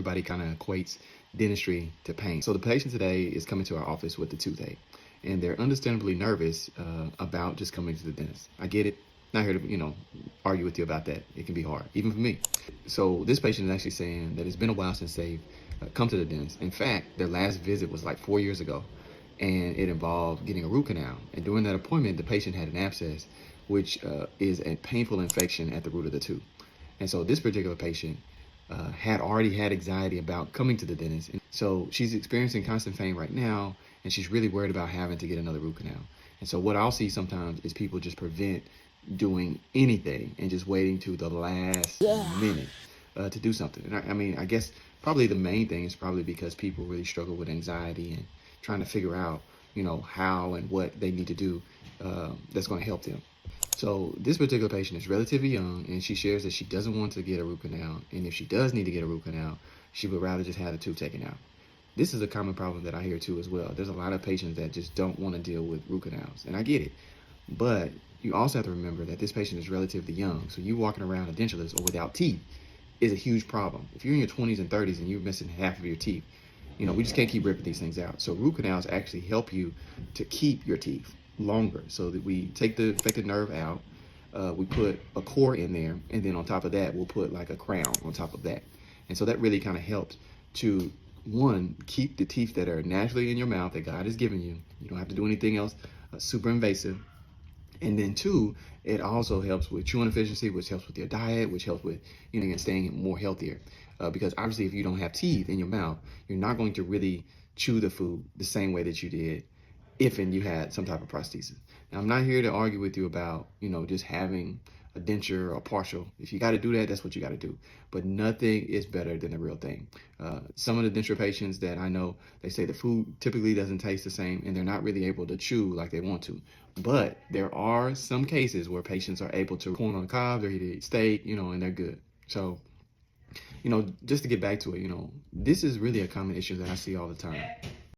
everybody kind of equates dentistry to pain. So the patient today is coming to our office with the toothache, and they're understandably nervous about just coming to the dentist. I get it. Not here to, argue with you about that. It can be hard, even for me. So this patient is actually saying that it's been a while since they've come to the dentist. In fact, their last visit was like 4 years ago, and it involved getting a root canal. And during that appointment, the patient had an abscess, which is a painful infection at the root of the tooth. And so this particular patient had already had anxiety about coming to the dentist. And so she's experiencing constant pain right now, and she's really worried about having to get another root canal. And so what I'll see sometimes is people just prevent doing anything and just waiting to the last minute to do something. And I guess probably the main thing is probably because people really struggle with anxiety and trying to figure out, how and what they need to do that's going to help them. So this particular patient is relatively young, and she shares that she doesn't want to get a root canal. And if she does need to get a root canal, she would rather just have the tooth taken out. This is a common problem that I hear too as well. There's a lot of patients that just don't want to deal with root canals, and I get it. But you also have to remember that this patient is relatively young. So you walking around edentulous or without teeth is a huge problem. If you're in your 20s and 30s and you're missing half of your teeth, we just can't keep ripping these things out. So root canals actually help you to keep your teeth longer. So that we take the affected nerve out, we put a core in there, and then on top of that, we'll put like a crown on top of that. And so that really kind of helps to, one, keep the teeth that are naturally in your mouth that God has given you. You don't have to do anything else super invasive. And then two, it also helps with chewing efficiency, which helps with your diet, which helps with, staying more healthier. Because obviously if you don't have teeth in your mouth, you're not going to really chew the food the same way that you did if you had some type of prosthesis. Now, I'm not here to argue with you about, just having a denture or partial. If you got to do that, that's what you got to do. But nothing is better than the real thing. Some of the denture patients that I know, they say the food typically doesn't taste the same, and they're not really able to chew like they want to. But there are some cases where patients are able to corn on the cob, or eat steak, and they're good. So, just to get back to it, this is really a common issue that I see all the time.